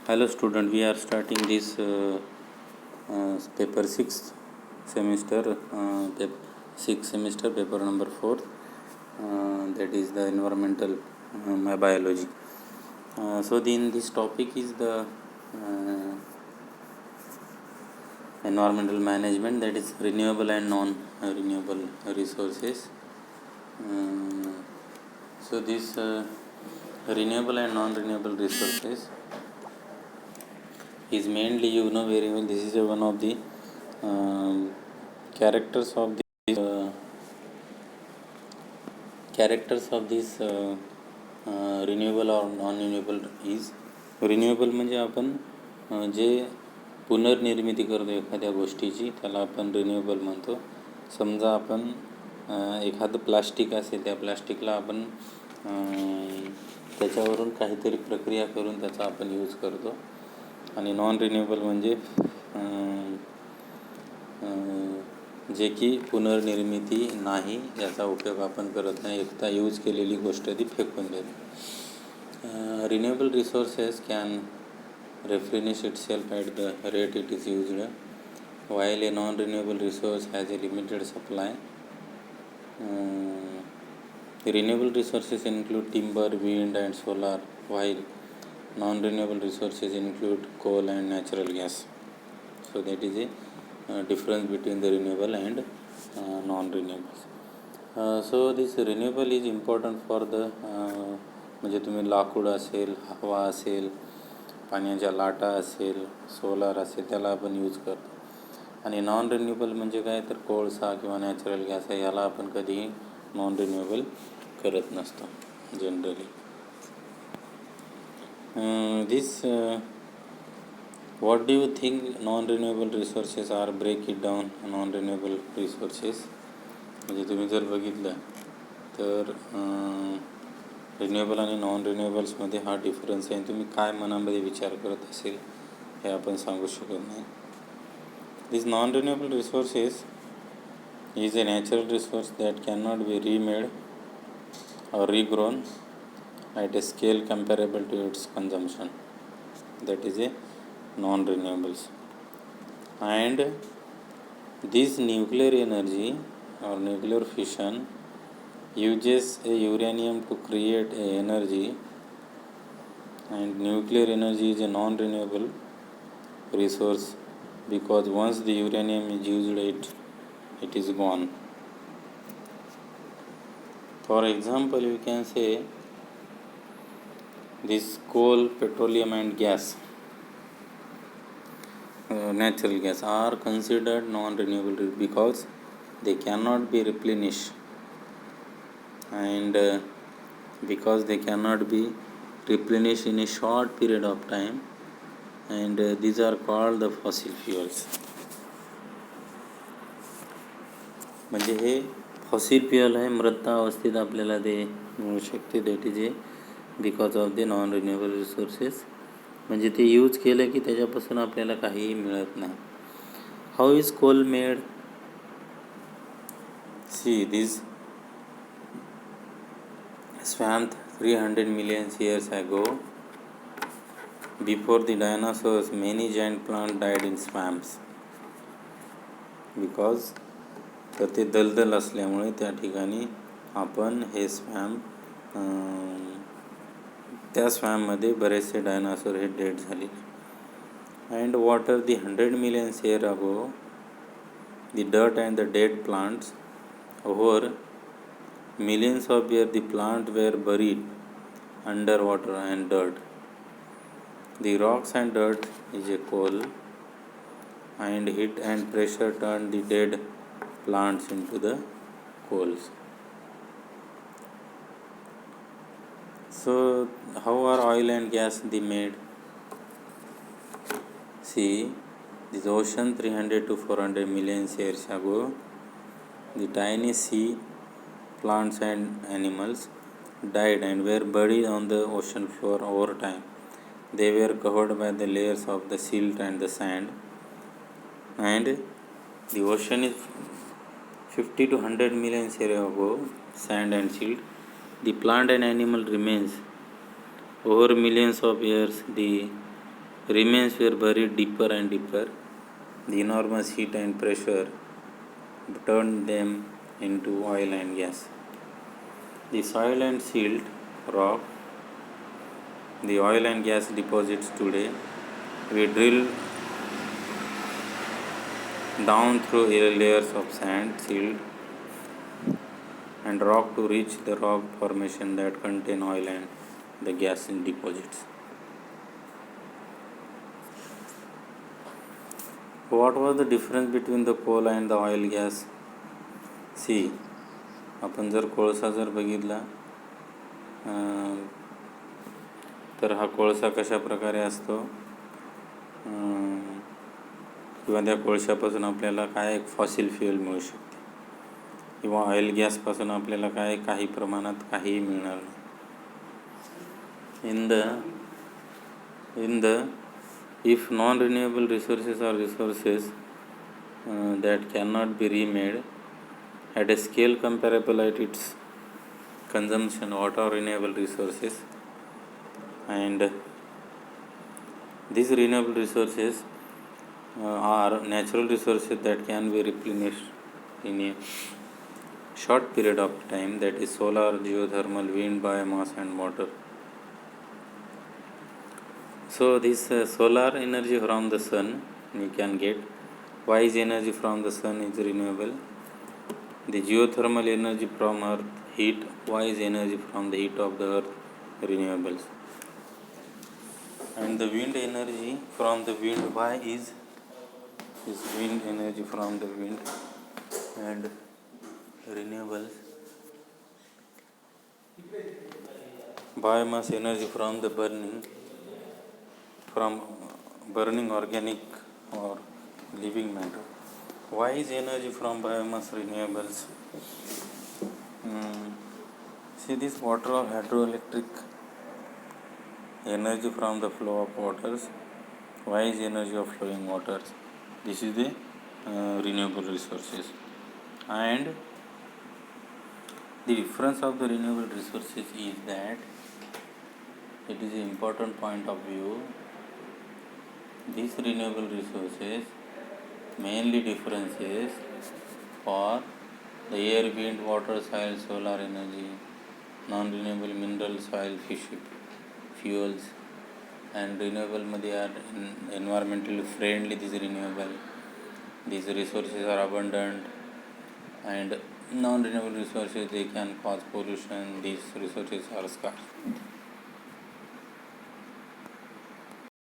Hello student, we are starting this paper 6th semester, 6th semester paper number 4, that is the environmental biology. In this topic is the environmental management, that is renewable and non-renewable resources. This renewable and non-renewable resources is mainly, very well, this is one of the characters of this renewable or non-renewable is renewable म्हणजे आपण जे पुनर्निर्मिती करतो एखाद्या गोष्टीची त्याला आपण renewable म्हणतो. समजा आपण एखादं प्लास्टिक असेल, त्या प्लास्टिकला आपण त्याच्यावरून काहीतरी प्रक्रिया करून त्याचा आपण यूज करतो. आणि नॉन रिन्युएबल म्हणजे जे की पुनर्निर्मिती नाही, याचा उपयोग आपण करत नाही, एकदा यूज केलेली गोष्ट ती फेकून देतो. Renewable resources can replenish itself at the rate it is used, while a non-renewable resource has a limited supply. Renewable resources include timber, wind and solar, while non-renewable resources include coal and natural gas. So that is a difference between the renewable and non-renewables. So this renewable is important for the म्हणजे तुम्ही लाकूड असेल, हवा असेल, पाण्याच्या लाटा असेल, solar असेल, त्याला आपण यूज करतो. आणि नॉन रिन्युएबल म्हणजे काय, तर कोळसा किंवा नॅचरल गॅस आहे, याला आपण कधीही नॉन रिन्युएबल करत नसतो generally. what do you think non-renewable resources are? break it down. non-renewable resources म्हणजे तुम्ही जर बघितलं तर रिन्युएबल आणि नॉन रिन्युएबल्समध्ये हा डिफरन्स आहे. तुम्ही काय मनामध्ये विचार करत असेल हे आपण सांगू शकत नाही. This non renewable resources is a natural resource that cannot be remade or regrown at a scale comparable to its consumption. That is a non-renewables. And this nuclear energy or nuclear fission uses a uranium to create a energy, and nuclear energy is a non-renewable resource because once the uranium is used, it is gone. For example, you can say this coal, petroleum and gas, natural gas are considered non-renewable because they cannot be replenished, and because they cannot be replenished in a short period of time, and these are called the fossil fuels. म्हणजे हे fossil fuel आहे, मृत अवस्थेत आपल्याला ते मिळू शकते. That is a because of the non renewable resources. म्हणजे ते यूज केलं की त्याच्यापासून आपल्याला काहीही मिळत नाही. How is coal made? See this swamp 300 million years ago. Before the dinosaurs, many giant plants died in swamps because तर ते दलदल असल्यामुळे त्या ठिकाणी आपण हे स्वॅम्प, त्या स्वॅम्पमध्ये बरेचसे डायनासोर हे डेड झाले. And water the 100 million years ago, the dirt and the dead plants. Over millions of years, the plants were buried under water and dirt. The rocks and dirt is a coal, and heat and pressure turned the dead plants into the coals. So how are oil and gas made? See, this ocean 300 to 400 million years ago, the tiny sea plants and animals died and were buried on the ocean floor. Over time, they were covered by the layers of the silt and the sand, and the ocean is 50 to 100 million years ago, sand and silt. The plant and animal remains. Over millions of years, the remains were buried deeper and deeper. The enormous heat and pressure turned them into oil and gas. The soil and silt rock, the oil and gas deposits today, we drill down through layers of sand, silt, and rock to reach the rock formation that contain oil and the gas in deposits. What was the difference between the coal and the oil gas? See, आपण जर कोळसा जर बघितला तर हा कोळसा कशा प्रकारे असतो, किंवा त्या कोळशापासून आपल्याला काय एक फॉसिल फ्युएल मिळू शकते, किंवा ऑइल गॅसपासून आपल्याला काय काही प्रमाणात काहीही मिळणार नाही. in the if non-renewable resources are resources that cannot be remade at a scale comparable at its consumption what are renewable resources, and these renewable resources are natural resources that can be replenished in a short period of time, that is solar, geothermal, wind, biomass and water. So this solar energy from the sun we can get. Why is energy from the sun is renewable? The geothermal energy from earth heat. Why is energy from the heat of the earth renewables? And the wind energy from the wind. Why is wind energy from the wind and renewables? Biomass energy from the burning organic or living matter. Why is energy from biomass renewables? See this water or hydroelectric energy from the flow of waters. Why is energy of flowing waters? This is the renewable resources. And the difference of the renewable resources is that it is an important point of view. These renewable resources mainly differences for the air, wind, water, soil, solar energy, non-renewable mineral, soil, fish fuels, and renewable मध्ये are environmentally friendly. These renewable, these resources are abundant, and non-renewable resources they can cause pollution. These resources are scarce.